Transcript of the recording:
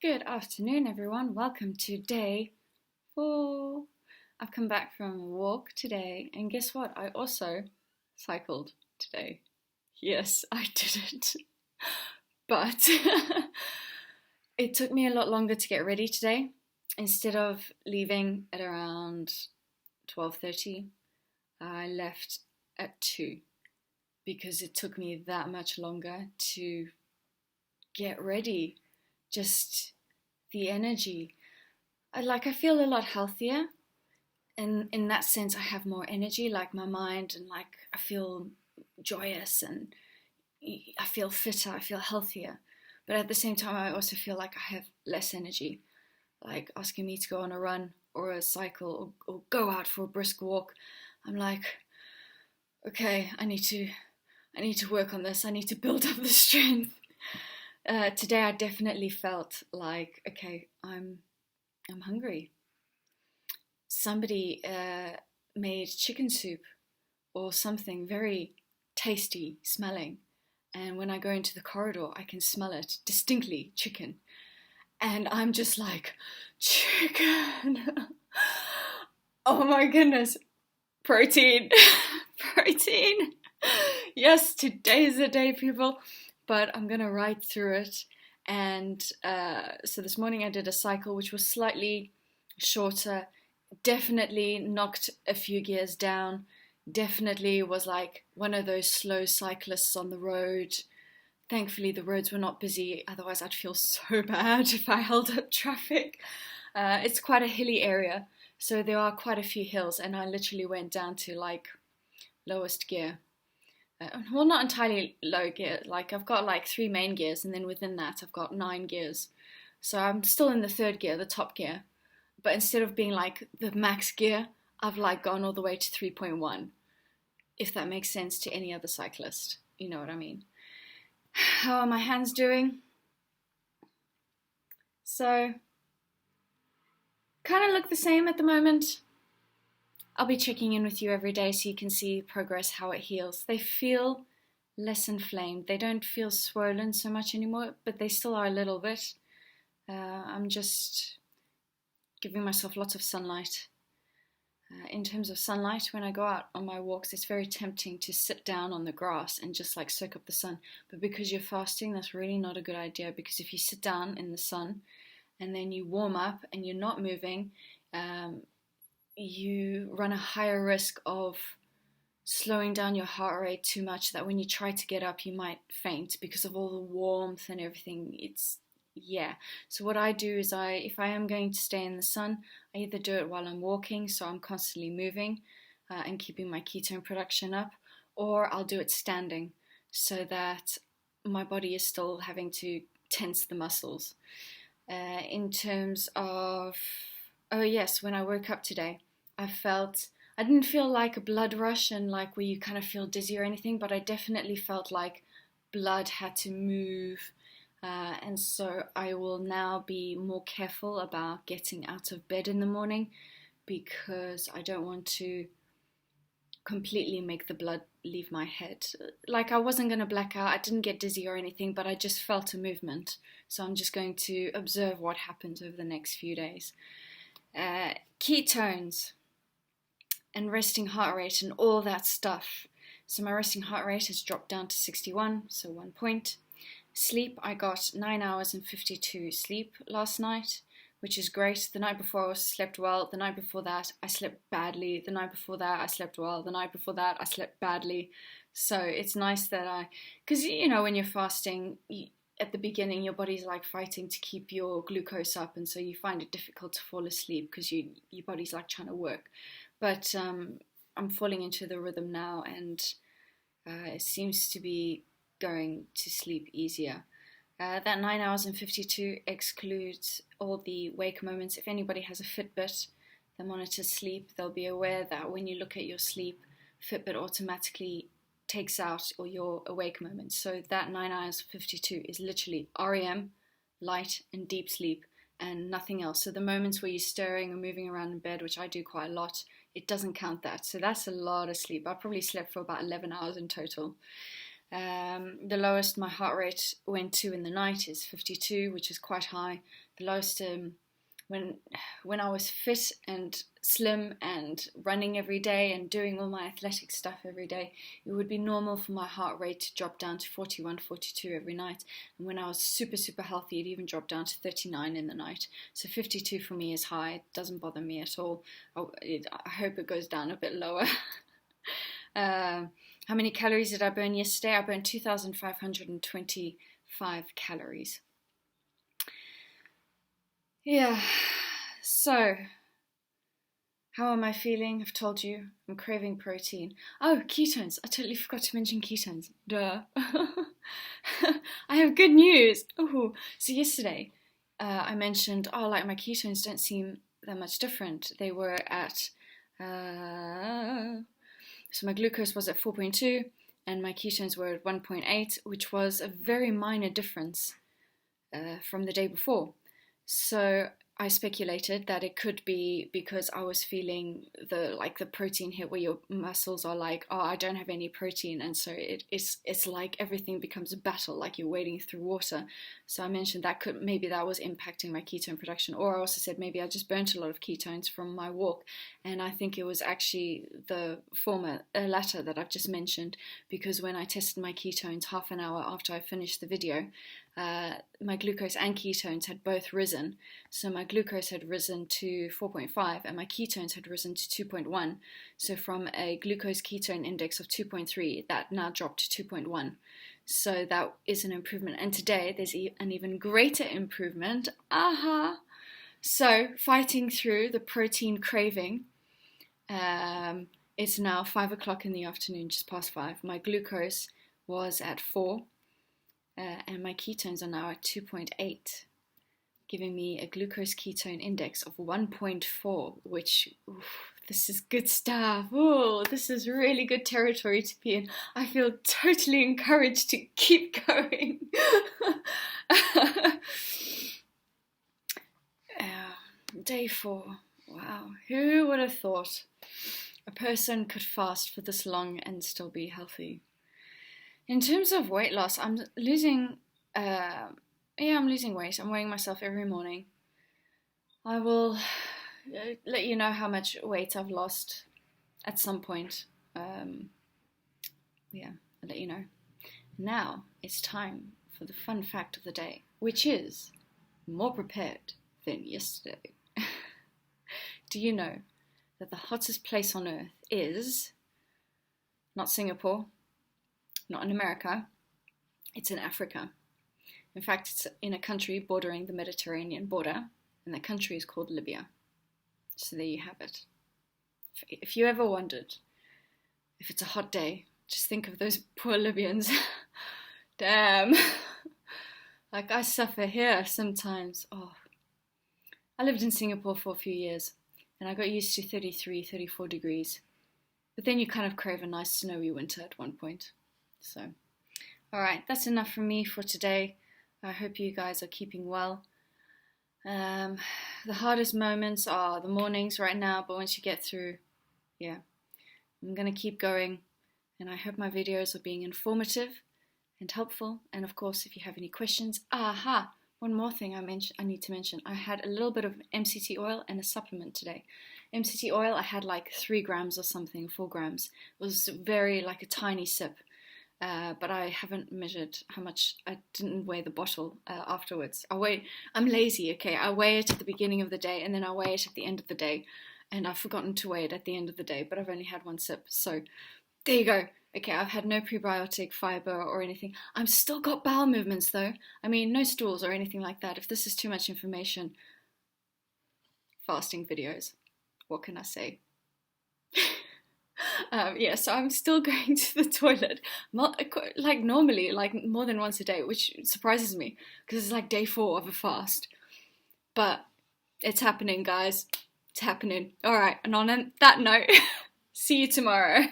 Good afternoon, everyone. Welcome to day 4. I've come back from a walk today, and guess what? I also cycled today. Yes, I did it. But it took me a lot longer to get ready today. Instead of leaving at around 12:30, I left at 2 because it took me that much longer to get ready. Just the energy. I feel a lot healthier, and in that sense I have more energy, like my mind, and like I feel joyous, and I feel fitter, I feel healthier. But at the same time I also feel like I have less energy. Like asking me to go on a run or a cycle or go out for a brisk walk, I'm like, okay, I need to work on this. I need to build up the strength. Today I definitely felt like, okay, I'm hungry. Somebody made chicken soup or something very tasty smelling, and when I go into the corridor I can smell it distinctly, chicken, and I'm just like, chicken. Oh my goodness, protein. Protein. Yes, today's the day, people. But I'm gonna ride through it. And so this morning I did a cycle which was slightly shorter, definitely knocked a few gears down, definitely was like one of those slow cyclists on the road. Thankfully the roads were not busy, otherwise I'd feel so bad if I held up traffic. It's quite a hilly area, so there are quite a few hills, and I literally went down to like lowest gear. Well, not entirely low gear. Like I've got like 3 main gears, and then within that I've got 9 gears. So I'm still in the 3rd gear, the top gear. But instead of being like the max gear, I've like gone all the way to 3.1. If that makes sense to any other cyclist, you know what I mean. How are my hands doing? So, kind of look the same at the moment. I'll be checking in with you every day so you can see progress, how it heals. They feel less inflamed. They don't feel swollen so much anymore, but they still are a little bit. I'm just giving myself lots of sunlight. In terms of sunlight, when I go out on my walks, it's very tempting to sit down on the grass and just like soak up the sun. But because you're fasting, that's really not a good idea, because if you sit down in the sun and then you warm up and you're not moving, you run a higher risk of slowing down your heart rate too much, that when you try to get up you might faint because of all the warmth and everything. So what I do is, if I am going to stay in the sun, I either do it while I'm walking, so I'm constantly moving and keeping my ketone production up, or I'll do it standing so that my body is still having to tense the muscles. In terms of, oh yes, when I woke up today, I didn't feel like a blood rush and like where you kind of feel dizzy or anything, but I definitely felt like blood had to move. And so I will now be more careful about getting out of bed in the morning, because I don't want to completely make the blood leave my head. Like I wasn't going to black out, I didn't get dizzy or anything, but I just felt a movement. So I'm just going to observe what happens over the next few days. Ketones and resting heart rate and all that stuff. So my resting heart rate has dropped down to 61, so 1 point. Sleep, I got 9 hours and 52 sleep last night, which is great. The night before I slept well. The night before that I slept badly. The night before that I slept well. The night before that I slept badly. So it's nice that because you know when you're fasting, at the beginning your body's like fighting to keep your glucose up, and so you find it difficult to fall asleep because your body's like trying to work. But I'm falling into the rhythm now, and it seems to be going to sleep easier. That 9 hours and 52 excludes all the wake moments. If anybody has a Fitbit that monitors sleep, they'll be aware that when you look at your sleep, Fitbit automatically takes out all your awake moments. So that 9 hours 52 is literally REM, light and deep sleep, and nothing else. So the moments where you're stirring or moving around in bed, which I do quite a lot, it doesn't count that. So that's a lot of sleep. I probably slept for about 11 hours in total. The lowest my heart rate went to in the night is 52, which is quite high. The lowest when I was fit and slim and running every day and doing all my athletic stuff every day, it would be normal for my heart rate to drop down to 41, 42 every night. And when I was super, super healthy, it even dropped down to 39 in the night. So 52 for me is high. It doesn't bother me at all. I hope it goes down a bit lower. How many calories did I burn yesterday? I burned 2,525 calories. Yeah, so how am I feeling? I've told you, I'm craving protein. Oh, ketones. I totally forgot to mention ketones. Duh. I have good news. Oh, so yesterday I mentioned, like my ketones don't seem that much different. They were at, so my glucose was at 4.2 and my ketones were at 1.8, which was a very minor difference from the day before. So I speculated that it could be because I was feeling the protein hit where your muscles are like, oh, I don't have any protein, and so it's like everything becomes a battle, like you're wading through water. So I mentioned that maybe that was impacting my ketone production, or I also said maybe I just burnt a lot of ketones from my walk, and I think it was actually the latter that I've just mentioned, because when I tested my ketones half an hour after I finished the video, my glucose and ketones had both risen. So my glucose had risen to 4.5 and my ketones had risen to 2.1. So from a glucose ketone index of 2.3, that now dropped to 2.1. So that is an improvement. And today there's an even greater improvement. Aha! So fighting through the protein craving, it's now 5 o'clock in the afternoon, just past 5. My glucose was at 4. And my ketones are now at 2.8, giving me a glucose ketone index of 1.4, which, this is good stuff. Oh, this is really good territory to be in. I feel totally encouraged to keep going. Day 4. Wow, who would have thought a person could fast for this long and still be healthy? In terms of weight loss, I'm losing weight. I'm weighing myself every morning. I will let you know how much weight I've lost at some point. I'll let you know. Now it's time for the fun fact of the day, which is more prepared than yesterday. Do you know that the hottest place on earth is not Singapore, not in America, it's in Africa. In fact, it's in a country bordering the Mediterranean border, and the country is called Libya. So there you have it. If you ever wondered if it's a hot day, just think of those poor Libyans. Damn. Like I suffer here sometimes. Oh, I lived in Singapore for a few years, and I got used to 33, 34 degrees. But then you kind of crave a nice snowy winter at one point. So, alright, that's enough from me for today. I hope you guys are keeping well. The hardest moments are the mornings right now, but once you get through, I'm going to keep going. And I hope my videos are being informative and helpful. And of course, if you have any questions, one more thing I need to mention. I had a little bit of MCT oil and a supplement today. MCT oil, I had like 3 grams or something, 4 grams. It was very like a tiny sip. But I haven't measured how much. I didn't weigh the bottle afterwards. I'm lazy, okay? I weigh it at the beginning of the day and then I weigh it at the end of the day. And I've forgotten to weigh it at the end of the day, but I've only had 1 sip. So there you go. Okay, I've had no prebiotic fiber or anything. I've still got bowel movements though. I mean, no stools or anything like that. If this is too much information, fasting videos. What can I say? So I'm still going to the toilet, like normally, like more than once a day, which surprises me because it's like day 4 of a fast. But it's happening, guys. It's happening. All right, and on that note, see you tomorrow.